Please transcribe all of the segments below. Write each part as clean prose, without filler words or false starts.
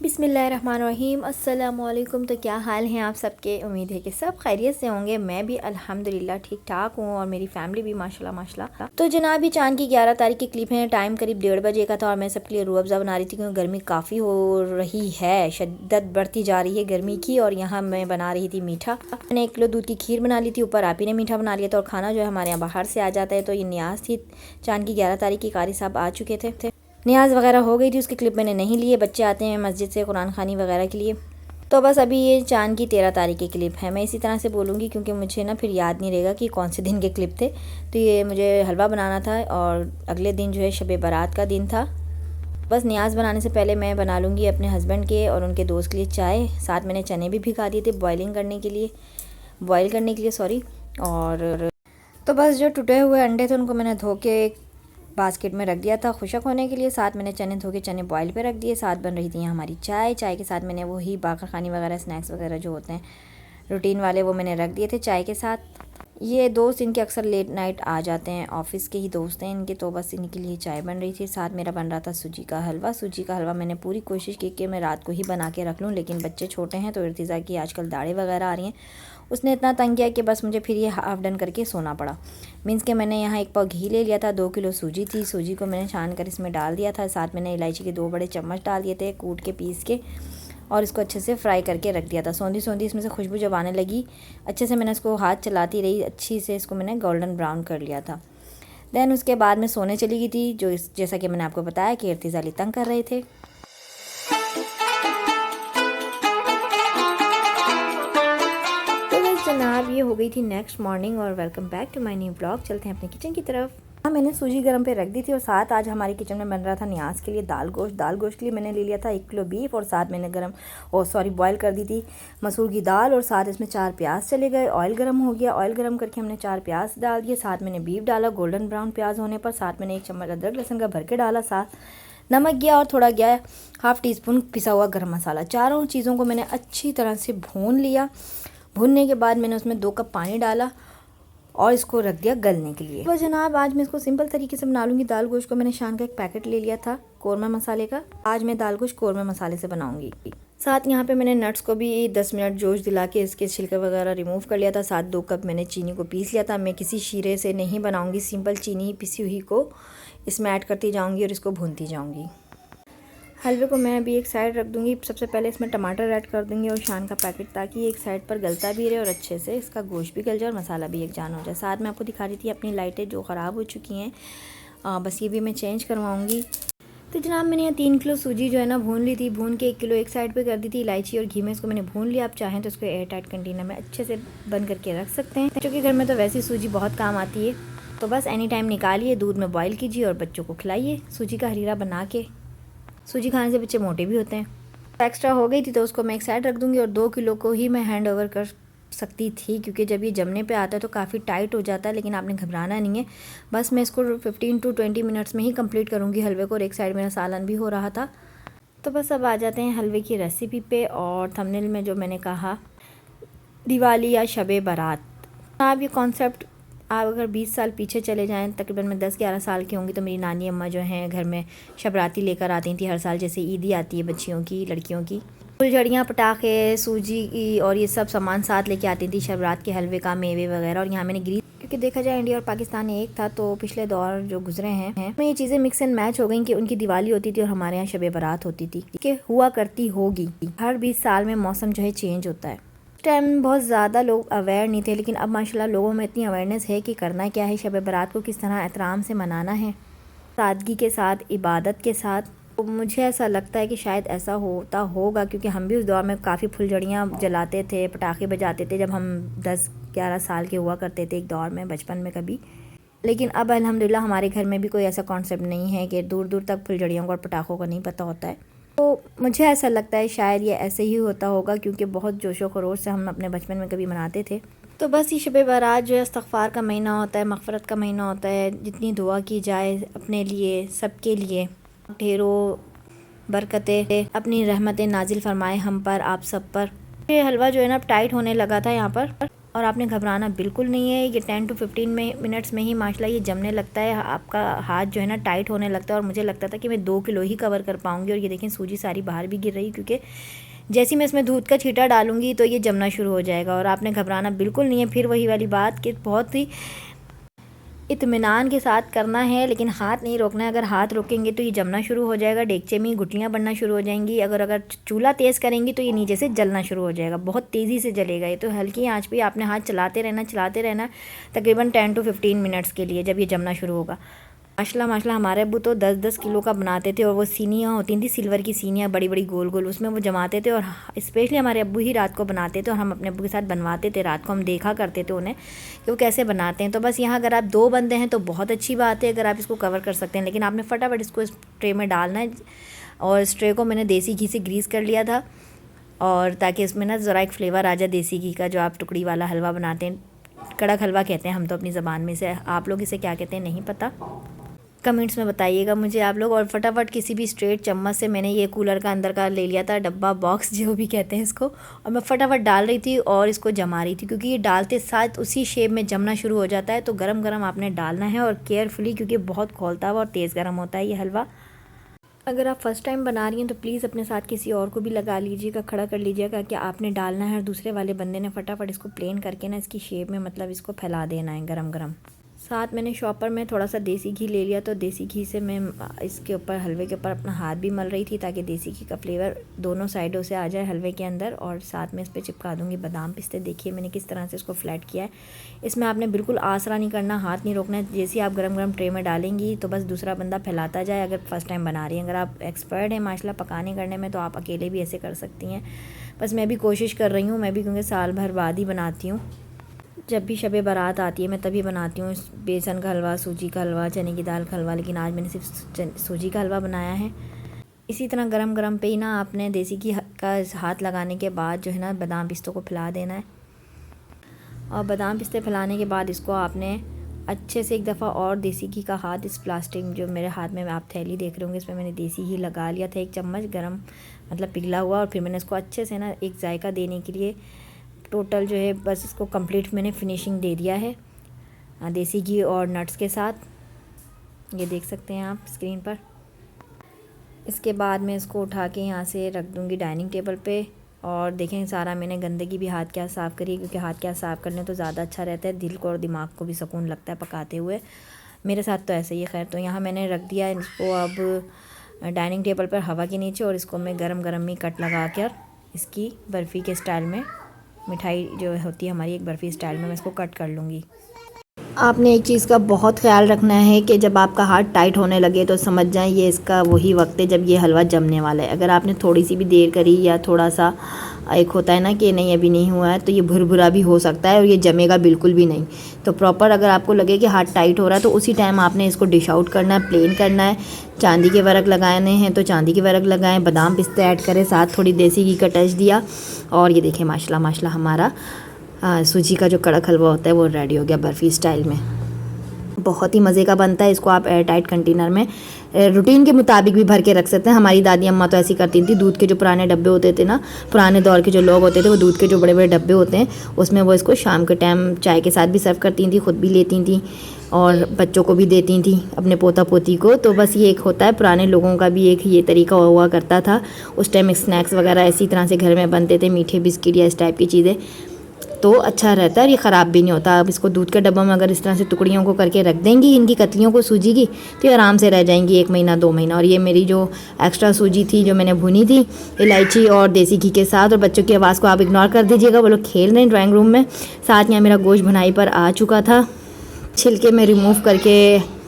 बिस्मिल्लाहिर्रहमानिर्रहीम। अस्सलामुअलैकुम। तो क्या हाल हैं आप सबके? उम्मीद है कि सब खैरियत से होंगे। मैं भी अल्हम्दुलिल्लाह ठीक ठाक हूँ और मेरी फैमिली भी माशाल्लाह माशाल्लाह। तो जनाब, ये चांद की 11 तारीख की क्लिप है। टाइम करीब 1:30 बजे का था और मैं सबके लिए रूह अफ़ज़ा बना रही थी क्योंकि गर्मी काफ़ी हो रही है, शिद्दत बढ़ती जा रही है गर्मी की। और यहाँ मैं बना रही थी मीठा। मैंने 1 किलो दूध की खीर बना ली थी, ऊपर आप ही ने मीठा बना लिया था। और खाना जो है हमारे यहाँ बाहर से आ जाता है, तो ये न्याज थी। चांद की 11 तारीख की कारी साहब आ चुके थे। न्याज वगैरह हो गई थी, उसकी क्लिप मैंने नहीं ली है। बच्चे आते हैं मस्जिद से कुरान खानी वगैरह के लिए। तो बस अभी ये चांद की 13 तारीख की क्लिप है। मैं इसी तरह से बोलूँगी क्योंकि मुझे ना फिर याद नहीं रहेगा कि कौन से दिन के क्लिप थे। तो ये मुझे हलवा बनाना था और अगले दिन जो है शब बारात का दिन था। बस न्याज बनाने से पहले मैं बना लूँगी अपने हस्बैंड के और उनके दोस्त के लिए चाय। साथ मैंने चने भी भिगा दिए थे बॉयल करने के लिए सॉरी। और तो बस जो टूटे हुए अंडे थे उनको मैंने धो के बास्केट में रख दिया था खुशक होने के लिए। साथ मैंने चने धो के चने बॉयल पे रख दिए। साथ बन रही थी हमारी चाय के साथ मैंने वही बाकर खानी वगैरह स्नैक्स वगैरह जो होते हैं रूटीन वाले, वो मैंने रख दिए थे चाय के साथ। ये दोस्त इनके अक्सर लेट नाइट आ जाते हैं, ऑफिस के ही दोस्त हैं इनके, तो बस इनके लिए चाय बन रही थी। साथ मेरा बन रहा था सूजी का हलवा। सूजी का हलवा मैंने पूरी कोशिश की कि मैं रात को ही बना के रख लूँ, लेकिन बच्चे छोटे हैं तो इर्तिज़ा की आजकल दाढ़ें वगैरह आ रही हैं। उसने इतना तंग किया कि बस मुझे फिर ये हाफ डन करके सोना पड़ा। मीन्स के मैंने यहाँ 1 पाव घी ले लिया था, 2 किलो सूजी थी। सूजी को मैंने छान कर इसमें डाल दिया था। साथ मैंने इलायची के 2 बड़े चम्मच डाल दिए थे कूट के पीस के, और इसको अच्छे से फ्राई करके रख दिया था। सौंधी सौंधी इसमें से खुशबू जब आने लगी अच्छे से, मैंने इसको हाथ चलाती रही, अच्छी से इसको मैंने गोल्डन ब्राउन कर लिया था। देन उसके बाद मैं सोने चली गई थी, जैसा कि मैंने आपको बताया कि इर्तिज़ा अली तंग कर रहे थे। जनाब, ये हो गई थी नेक्स्ट मॉर्निंग और welcome back to my new blog. चलते हैं अपने किचन की तरफ। हाँ, मैंने सूजी गर्म पे रख दी थी और साथ आज हमारी किचन में बन रहा था न्याज के लिए दाल गोश्त। दाल गोश्त के लिए मैंने ले लिया था 1 किलो बीफ और साथ मैंने बॉयल कर दी थी मसूर की दाल। और साथ इसमें 4 प्याज चले गए। ऑयल गर्म हो गया, ऑयल गर्म करके हमने 4 प्याज डाल दिए। साथ मैंने बीफ डाला गोल्डन ब्राउन प्याज होने पर। साथ मैंने 1 चम्मच अदरक लहसुन का भर के डाला। साथ नमक गया और थोड़ा गया हाफ़ टी स्पून पिसा हुआ गर्म मसाला। चारों चीज़ों को मैंने अच्छी तरह से भून लिया। भूनने के बाद मैंने उसमें 2 कप पानी डाला और इसको रख दिया गलने के लिए। तो जनाब, आज मैं इसको सिंपल तरीके से बना लूँगी। दाल गोश्त को मैंने शान का 1 पैकेट ले लिया था कौरमा मसाले का। आज मैं दाल गोश्त कौरमा मसाले से बनाऊँगी। साथ यहाँ पे मैंने नट्स को भी 10 मिनट जोश दिला के इसके छिलके वगैरह रिमूव कर लिया था। साथ 2 कप मैंने चीनी को पीस लिया था। मैं किसी शीरे से नहीं बनाऊँगी, सिंपल चीनी ही पिसी हुई को इसमें ऐड करती जाऊँगी और इसको भूनती जाऊँगी। हलवे को मैं अभी एक साइड रख दूंगी। सबसे पहले इसमें टमाटर ऐड कर दूंगी और शान का पैकेट, ताकि एक साइड पर गलता भी रहे और अच्छे से इसका गोश्त भी गल जाए और मसाला भी एक जान हो जाए। साथ में आपको दिखा रही थी अपनी लाइटें जो ख़राब हो चुकी हैं, बस ये भी मैं चेंज करवाऊँगी। तो जनाब, मैंने यहाँ 3 किलो सूजी जो है ना भून ली थी। भून के 1 किलो एक साइड पर कर दी थी। इलायची और घी में इसको मैंने भून लिया। आप चाहें तो इसको एयर टाइट कंटेनर में अच्छे से बंद करके रख सकते हैं, क्योंकि घर में तो वैसे सूजी बहुत काम आती है। तो बस एनी टाइम निकालिए, दूध में बॉयल कीजिए और बच्चों को खिलाइए सूजी का हरीरा बना के। सूजी खाने से बच्चे मोटे भी होते हैं। एक्स्ट्रा हो गई थी तो उसको मैं एक साइड रख दूंगी। और 2 किलो को ही मैं हैंड ओवर कर सकती थी, क्योंकि जब ये जमने पे आता है तो काफ़ी टाइट हो जाता है। लेकिन आपने घबराना नहीं है, बस मैं इसको 15 to 20 मिनट्स में ही कंप्लीट करूँगी हलवे को। और एक साइड मेरा सालन भी हो रहा था। तो बस अब आ जाते हैं हलवे की रेसिपी पे। और थंबनेल में जो मैंने कहा दिवाली या शब बारात, आप ये कॉन्सेप्ट आप अगर 20 साल पीछे चले जाएं, तकरीबन मैं 10-11 साल की होंगी, तो मेरी नानी अम्मा जो हैं घर में शबराती लेकर आती थी हर साल। जैसे ईदी आती है बच्चियों की, लड़कियों की, फुलझड़ियाँ, पटाखे, सूजी की और ये सब सामान साथ लेके आती थी शबरात के हलवे का, मेवे वगैरह। और यहाँ मैंने ग्रीन, क्योंकि देखा जाए इंडिया और पाकिस्तान एक था, तो पिछले दौर जो गुजरे हैं में ये चीज़ें मिक्स एंड मैच हो गई कि उनकी दिवाली होती थी और हमारे यहाँ शब बारात होती थी, कि हुआ करती होगी। हर 20 साल में मौसम जो है चेंज होता है। टाइम बहुत ज़्यादा लोग अवेयर नहीं थे, लेकिन अब माशाल्लाह लोगों में इतनी अवेयरनेस है कि करना क्या है, शब बारात को किस तरह एहतराम से मनाना है, सादगी के साथ, इबादत के साथ। तो मुझे ऐसा लगता है कि शायद ऐसा होता होगा, क्योंकि हम भी उस दौर में काफ़ी फुलझड़ियाँ जलाते थे, पटाखे बजाते थे जब हम 10-11 साल के हुआ करते थे एक दौर में, बचपन में कभी। लेकिन अब अल्हम्दुलिल्लाह हमारे घर में भी कोई ऐसा कॉन्सेप्ट नहीं है कि दूर दूर तक फुलझड़ियों को और पटाखों का नहीं पता होता है। तो मुझे ऐसा लगता है शायद ये ऐसे ही होता होगा, क्योंकि बहुत जोशो खरोश से हम अपने बचपन में कभी मनाते थे। तो बस ये शब बारात जो है इस्तग़फ़ार का महीना होता है, मग़फ़िरत का महीना होता है। जितनी दुआ की जाए अपने लिए, सबके लिए, ढेरों बरकतें, अपनी रहमतें नाजिल फरमाए हम पर, आप सब पर। ये हलवा जो है ना टाइट होने लगा था यहाँ पर, और आपने घबराना बिल्कुल नहीं है। ये 10 to 15 मिनट्स में ही माशाल्लाह ये जमने लगता है, आपका हाथ जो है ना टाइट होने लगता है। और मुझे लगता था कि मैं 2 किलो ही कवर कर पाऊँगी। और ये देखें सूजी सारी बाहर भी गिर रही, क्योंकि जैसे मैं इसमें दूध का छींटा डालूँगी तो ये जमना शुरू हो जाएगा। और आपने घबराना बिल्कुल नहीं है। फिर वही वाली बात कि बहुत ही इत्मीनान के साथ करना है, लेकिन हाथ नहीं रोकना है। अगर हाथ रोकेंगे तो ये जमना शुरू हो जाएगा, डेगचे में गुठलियाँ बनना शुरू हो जाएंगी। अगर चूल्हा तेज़ करेंगी तो ये नीचे से जलना शुरू हो जाएगा, बहुत तेज़ी से जलेगा ये। तो हल्की आंच पे आपने हाथ चलाते रहना तकरीबन 10 to 15 मिनट्स के लिए, जब ये जमना शुरू होगा। माशाल्लाह हमारे अब्बू तो 10-10 किलो का बनाते थे। और वो सीनियाँ होती थी, सिल्वर की सीनियाँ बड़ी बड़ी गोल गोल, उसमें वो जमाते थे। और स्पेशली हमारे अब्बू ही रात को बनाते थे और हम अपने अब्बू के साथ बनवाते थे। रात को हम देखा करते थे उन्हें कि वो कैसे बनाते हैं। तो बस यहाँ अगर आप 2 बंदे हैं तो बहुत अच्छी बात है, अगर आप इसको कवर कर सकते हैं। लेकिन आपने फटाफट इसको इस ट्रे में डालना है। और इस ट्रे को मैंने देसी घी से ग्रीस कर लिया था, और ताकि इसमें ना ज़रा एक फ्लेवर आ जाए देसी घी का। जो आप टुकड़ी वाला हलवा बनाते हैं, कड़क हलवा कहते हैं हम तो अपनी ज़बान में से, आप लोग इसे क्या कहते हैं नहीं पता, कमेंट्स में बताइएगा मुझे आप लोग। और फटाफट किसी भी स्ट्रेट चम्मच से मैंने ये कूलर का अंदर का ले लिया था डब्बा, बॉक्स जो भी कहते हैं इसको, और मैं फटाफट डाल रही थी और इसको जमा रही थी। क्योंकि ये डालते साथ उसी शेप में जमना शुरू हो जाता है। तो गरम गरम आपने डालना है और केयरफुली, क्योंकि बहुत खोलता हुआ और तेज़ गरम होता है ये हलवा। अगर आप फ़र्स्ट टाइम बना रही हैं तो प्लीज़ अपने साथ किसी और को भी लगा लीजिएगा, खड़ा कर लीजिएगा कि आपने डालना है। और दूसरे वाले बंदे ने फटाफट इसको प्लेन करके ना इसकी शेप में मतलब इसको फैला देना है गरम गरम। साथ मैंने शॉपर में थोड़ा सा देसी घी ले लिया, तो देसी घी से मैं इसके ऊपर हलवे के ऊपर अपना हाथ भी मल रही थी, ताकि देसी घी का फ्लेवर दोनों साइडों से आ जाए हलवे के अंदर। और साथ में इस पर चिपका दूंगी बादाम पिस्ते। देखिए मैंने किस तरह से इसको फ्लैट किया है। इसमें आपने बिल्कुल आसरा नहीं करना, हाथ नहीं रोकना है। जैसे आप गरम गरम ट्रे में डालेंगी तो बस दूसरा बंदा फैलाता जाए। अगर फ़र्स्ट टाइम बना रही हैं, अगर आप एक्सपर्ट हैं माशाल्लाह पकाने करने में, तो आप अकेले भी ऐसे कर सकती हैं। बस मैं भी कोशिश कर रही हूँ, मैं भी क्योंकि साल भर बाद ही बनाती हूँ। जब भी शब बारात आती है मैं तभी बनाती हूँ बेसन का हलवा, सूजी का हलवा, चने की दाल का हलवा। लेकिन आज मैंने सिर्फ सूजी का हलवा बनाया है। इसी तरह गरम गरम पे ही ना आपने देसी घी का हाथ लगाने के बाद जो है ना बादाम पिस्तों को फैला देना है। और बादाम पिस्ते फैलाने के बाद इसको आपने अच्छे से एक दफ़ा और देसी घी का हाथ, इस प्लास्टिक जो मेरे हाथ में आप थैली देख रहे होंगे, इसमें मैंने देसी घी लगा लिया था 1 चम्मच गरम मतलब पिघला हुआ। और फिर मैंने इसको अच्छे से ना एक जायका देने के लिए टोटल जो है बस इसको कंप्लीट मैंने फिनिशिंग दे दिया है देसी घी और नट्स के साथ। ये देख सकते हैं आप स्क्रीन पर। इसके बाद मैं इसको उठा के यहाँ से रख दूँगी डाइनिंग टेबल पे। और देखें सारा मैंने गंदगी भी हाथ क्या साफ़ करी, क्योंकि हाथ क्या साफ़ करने तो ज़्यादा अच्छा रहता है, दिल को और दिमाग को भी सुकून लगता है पकाते हुए। मेरे साथ तो ऐसे ही खैर। तो यहाँ मैंने रख दिया इसको अब डाइनिंग टेबल पर हवा के नीचे। और इसको मैं गरम गरम में कट लगा कर इसकी बर्फ़ी के स्टाइल में, मिठाई जो होती है हमारी एक बर्फ़ी स्टाइल में, मैं इसको कट कर लूँगी। आपने एक चीज़ का बहुत ख्याल रखना है कि जब आपका हाथ टाइट होने लगे तो समझ जाएं ये इसका वही वक्त है जब ये हलवा जमने वाला है। अगर आपने थोड़ी सी भी देर करी या थोड़ा सा एक होता है ना कि नहीं अभी नहीं हुआ है, तो ये भुरभुरा भी हो सकता है और ये जमेगा बिल्कुल भी नहीं। तो प्रॉपर अगर आपको लगे कि हाथ टाइट हो रहा है तो उसी टाइम आपने इसको डिश आउट करना है, प्लेन करना है। चांदी के वर्क लगाने हैं तो चांदी के वर्क लगाएं, बादाम पिस्ते ऐड करें, साथ थोड़ी देसी घी का टच दिया। और ये देखें माशाल्लाह हमारा सूजी का जो कड़क हलवा होता है वो रेडी हो गया बर्फ़ी स्टाइल में। बहुत ही मज़े का बनता है। इसको आप एयर टाइट कंटेनर में रूटीन के मुताबिक भी भर के रख सकते हैं। हमारी दादी अम्मा तो ऐसी करती थी, दूध के जो पुराने डब्बे होते थे ना, पुराने दौर के जो लोग होते थे, वो दूध के जो बड़े बड़े डब्बे होते हैं उसमें वो इसको शाम के टाइम चाय के साथ भी सर्व करती थी, ख़ुद भी लेती थी और बच्चों को भी देती थी, अपने पोता पोती को। तो बस ये एक होता है पुराने लोगों का भी एक ये तरीका हुआ करता था। उस टाइम स्नैक्स वगैरह इसी तरह से घर में बनते थे, मीठे बिस्किट या इस टाइप की चीज़ें, तो अच्छा रहता है और ये ख़राब भी नहीं होता। अब इसको दूध के डब्बा में अगर इस तरह से टुकड़ियों को करके रख देंगी इनकी कतलियों को सूजी की, तो ये आराम से रह जाएंगी 1 महीना 2 महीना। और ये मेरी जो एक्स्ट्रा सूजी थी जो मैंने भुनी थी इलायची और देसी घी के साथ, और बच्चों की आवाज़ को आप इग्नोर कर दीजिएगा, वो लोग खेल रहे हैं ड्राइंग रूम में। साथ यहाँ मेरा गोश्त भुनाई पर आ चुका था, छिलके में रिमूव करके,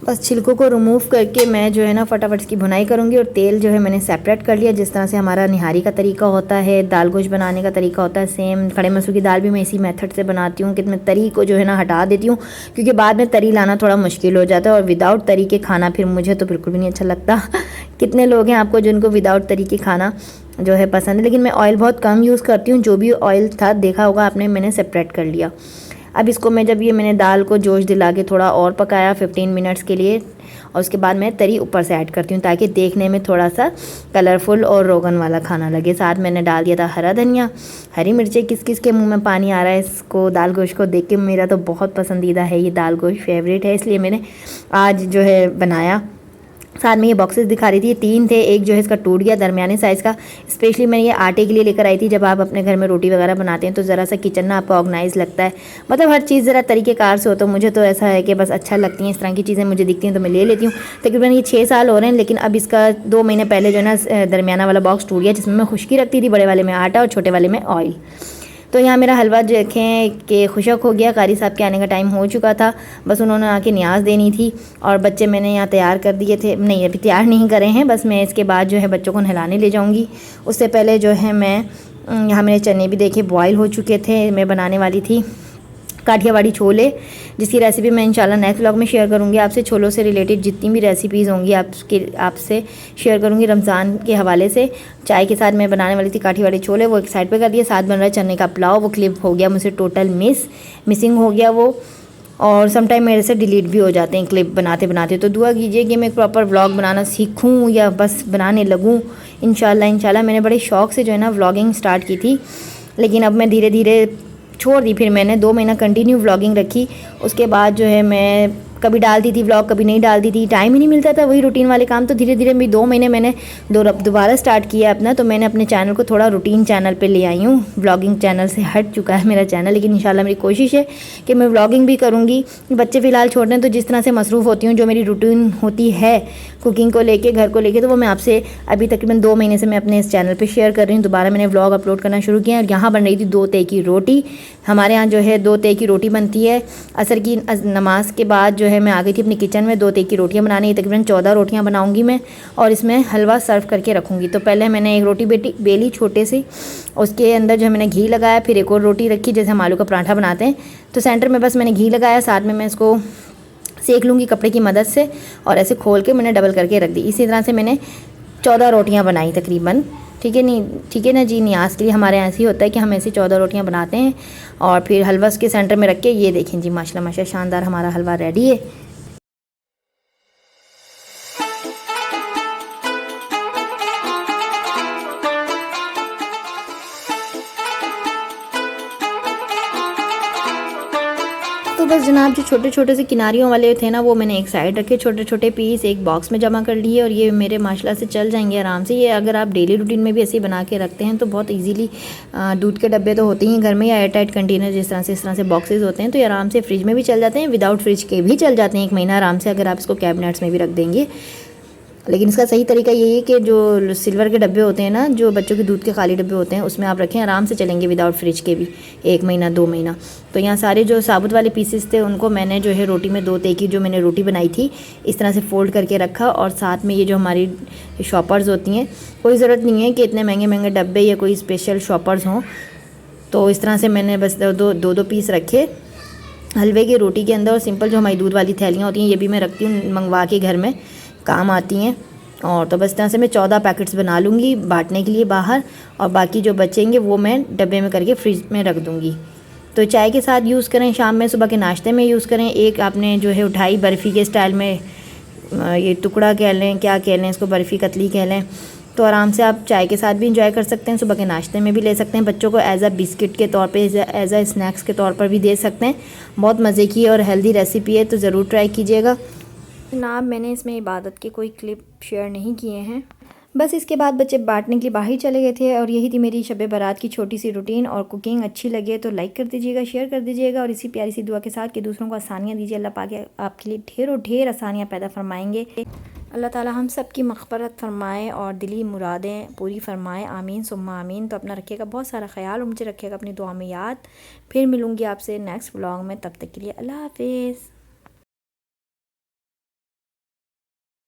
बस छिलकों को रिमूव करके मैं जो है ना फटाफट इसकी भुनाई करूँगी। और तेल जो है मैंने सेपरेट कर लिया, जिस तरह से हमारा निहारी का तरीका होता है, दाल गोश्त बनाने का तरीका होता है, सेम खड़े मसूर की दाल भी मैं इसी मेथड से बनाती हूँ कि मैं तरी को जो है ना हटा देती हूँ, क्योंकि बाद में तरी लाना थोड़ा मुश्किल हो जाता है। और विदाउट तरी के खाना फिर मुझे तो बिल्कुल भी नहीं अच्छा लगता। कितने लोग हैं आपको जिनको विदाउट तरी के खाना जो है पसंद है, लेकिन मैं ऑयल बहुत कम यूज़ करती हूँ। जो भी ऑयल था देखा होगा आपने, मैंने सेपरेट कर लिया। अब इसको मैं जब ये मैंने दाल को जोश दिला के थोड़ा और पकाया 15 मिनट्स के लिए, और उसके बाद मैं तरी ऊपर से ऐड करती हूँ ताकि देखने में थोड़ा सा कलरफुल और रोगन वाला खाना लगे। साथ मैंने डाल दिया था हरा धनिया, हरी मिर्चें। किस किस के मुंह में पानी आ रहा है इसको दाल गोश्त को देख के। मेरा तो बहुत पसंदीदा है ये दाल गोश्त, फेवरेट है, इसलिए मैंने आज जो है बनाया। साथ में ये बॉक्सेस दिखा रही थी, ये 3 थे, एक जो है इसका टूट गया दरमियाने साइज़ का। स्पेशली मैं ये आटे के लिए लेकर आई थी। जब आप अपने घर में रोटी वगैरह बनाते हैं तो ज़रा सा किचन ना आपका ऑर्गेनाइज लगता है, मतलब हर चीज़ ज़रा तरीक़ेकार से हो। तो मुझे तो ऐसा है कि बस अच्छा लगती हैं इस तरह की चीज़ें, मुझे दिखती हैं तो मैं ले लेती हूँ। तकरीबन ये 6 साल हो रहे हैं, लेकिन अब इसका 2 महीने पहले जो है ना दरमियाना वाला बॉक्स टूट गया, जिसमें मैं खुश्की रखती थी, बड़े वाले में आटा और छोटे वाले में ऑयल। तो यहाँ मेरा हलवा देखें कि खुशक हो गया। कारी साहब के आने का टाइम हो चुका था, बस उन्होंने आके न्याज देनी थी। और बच्चे मैंने यहाँ तैयार कर दिए थे, नहीं अभी तैयार नहीं करे हैं, बस मैं इसके बाद जो है बच्चों को नहलाने ले जाऊँगी। उससे पहले जो है मैं यहाँ मेरे चने भी देखे बॉयल हो चुके थे। मैं बनाने वाली थी काठियावाड़ी छोले, जिसकी रेसिपी मैं इंशाल्लाह नेक्स्ट व्लॉग में शेयर करूँगी आपसे। छोलों से रिलेटेड जितनी भी रेसिपीज़ होंगी आपसे शेयर करूँगी। रमज़ान के हवाले से चाय के साथ मैं बनाने वाली थी काठियावाड़ी छोले, वो एक साइड पे कर दिया। साथ बन रहा है चने का पुलाव, वो क्लिप हो गया मुझसे टोटल मिसिंग हो गया वो, और समटाइम मेरे से डिलीट भी हो जाते हैं क्लिप बनाते बनाते। तो दुआ कीजिए कि मैं प्रॉपर व्लॉग बनाना सीखूँ या बस बनाने लगूँ। इंशाल्लाह मैंने बड़े शौक़ से जो है ना व्लॉगिंग स्टार्ट की थी, लेकिन अब मैं धीरे धीरे छोड़ दी। फिर मैंने 2 महीना कंटिन्यू व्लॉगिंग रखी। उसके बाद जो है मैं कभी डालती थी व्लॉग, कभी नहीं डालती थी, टाइम ही नहीं मिलता था, वही रूटीन वाले काम। तो धीरे धीरे भी 2 महीने मैंने दोबारा स्टार्ट किया अपना। तो मैंने अपने चैनल को थोड़ा रूटीन चैनल पे ले आई हूँ, व्लॉगिंग चैनल से हट चुका है मेरा चैनल। लेकिन इंशाल्लाह मेरी कोशिश है कि मैं व्लॉगिंग भी करूँगी। बच्चे फ़िलहाल छोटे हैं, तो जिस तरह से मसरूफ़ होती हूँ, जो मेरी रूटीन होती है कुकिंग को लेके, घर को लेके, तो वो मैं आपसे अभी तकरीबन 2 महीने से मैं अपने इस चैनल पे शेयर कर रही हूँ। दोबारा मैंने व्लॉग अपलोड करना शुरू किया। और यहाँ बन रही थी 2 तय की रोटी। हमारे यहाँ जो है 2 तय की रोटी बनती है। असर की नमाज के बाद जो है मैं आ गई थी अपनी किचन में 2 तय की रोटियाँ बनानी। तकरीबन 14 रोटियाँ बनाऊँगी मैं, और इसमें हलवा सर्व करके रखूँगी। तो पहले मैंने एक रोटी बेली छोटे से, उसके अंदर जो है मैंने घी लगाया। फिर एक और रोटी रखी, जैसे हम आलू का पराठा बनाते हैं, तो सेंटर में बस मैंने घी लगाया। साथ में मैं इसको सेक लूँगी कपड़े की मदद से, और ऐसे खोल के मैंने डबल करके रख दी। इसी तरह से मैंने 14 रोटियां बनाई तकरीबन। ठीक है ना जी। न्याज के लिए हमारे यहाँ ऐसे ही होता है कि हम ऐसी 14 रोटियां बनाते हैं, और फिर हलवा उसके सेंटर में रख के, ये देखें जी माशाल्लाह शानदार हमारा हलवा रेडी है। तो बस जनाब, जो छोटे छोटे से किनारियों वाले थे ना, वो मैंने एक साइड रखे, छोटे छोटे पीस एक बॉक्स में जमा कर लिए, और ये मेरे माशाल्लाह से चल जाएंगे आराम से। ये अगर आप डेली रूटीन में भी ऐसे बना के रखते हैं तो बहुत इजीली, दूध के डब्बे तो होते ही घर में, या एयर टाइट कंटेनर जिस तरह से बॉक्सेस होते हैं, तो ये आराम से फ्रिज में भी चल जाते हैं, विदाउट फ्रिज के भी चल जाते हैं 1 महीना आराम से, अगर आप इसको कैबिनेट्स में भी रख देंगे। लेकिन इसका सही तरीका यही है कि जो सिल्वर के डब्बे होते हैं ना, जो बच्चों के दूध के खाली डब्बे होते हैं, उसमें आप रखें, आराम से चलेंगे विदाउट फ्रिज के भी 1 महीना 2 महीना। तो यहाँ सारे जो साबुत वाले पीसेस थे, उनको मैंने जो है रोटी में 2 तय की जो मैंने रोटी बनाई थी, इस तरह से फोल्ड करके रखा। और साथ में ये जो हमारी शॉपर्स होती हैं, कोई ज़रूरत नहीं है कि इतने महंगे महंगे डब्बे या कोई स्पेशल शॉपर्स हों। तो इस तरह से मैंने बस दो पीस रखे हलवे की रोटी के अंदर। और सिंपल जो हमारी दूध वाली थैलियाँ होती हैं, ये भी मैं रखती हूँ मंगवा के, घर में काम आती हैं। और तो बस तरह से मैं 14 पैकेट्स बना लूँगी बांटने के लिए बाहर, और बाकी जो बचेंगे वो मैं डब्बे में करके फ्रिज में रख दूँगी। तो चाय के साथ यूज़ करें, शाम में, सुबह के नाश्ते में यूज़ करें। एक आपने जो है उठाई बर्फ़ी के स्टाइल में, ये टुकड़ा कह लें, क्या कह लें इसको, बर्फ़ी कतली कह लें, तो आराम से आप चाय के साथ भी इंजॉय कर सकते हैं, सुबह के नाश्ते में भी ले सकते हैं। बच्चों को एज़ अ बिस्किट के तौर पे, एज़ अ स्नैक्स के तौर पर भी दे सकते हैं। बहुत मज़े की और हेल्दी रेसिपी है, तो ज़रूर ट्राई कीजिएगा। जनाब, मैंने इसमें इबादत के कोई क्लिप शेयर नहीं किए हैं, बस इसके बाद बच्चे बांटने के लिए बाहर चले गए थे। और यही थी मेरी शब बारात की छोटी सी रूटीन। और कुकिंग अच्छी लगे तो लाइक कर दीजिएगा, शेयर कर दीजिएगा, और इसी प्यारी सी दुआ के साथ कि दूसरों को आसानियाँ दीजिए। अल्लाह पाक आपके लिए ढेरों ढेर आसानियाँ पैदा फरमाएंगे। अल्लाह ताला हम सब की मग़फ़िरत फ़रमाए और दिली मुरादें पूरी फ़रमाए, आमीन सुम्मा आमीन। तो अपना रखिएगा बहुत सारा ख्याल, मुझे रखिएगा अपनी दुआ में याद। फिर मिलूँगी आपसे नेक्स्ट व्लॉग में, तब तक के लिए अल्लाह हाफ़िज़।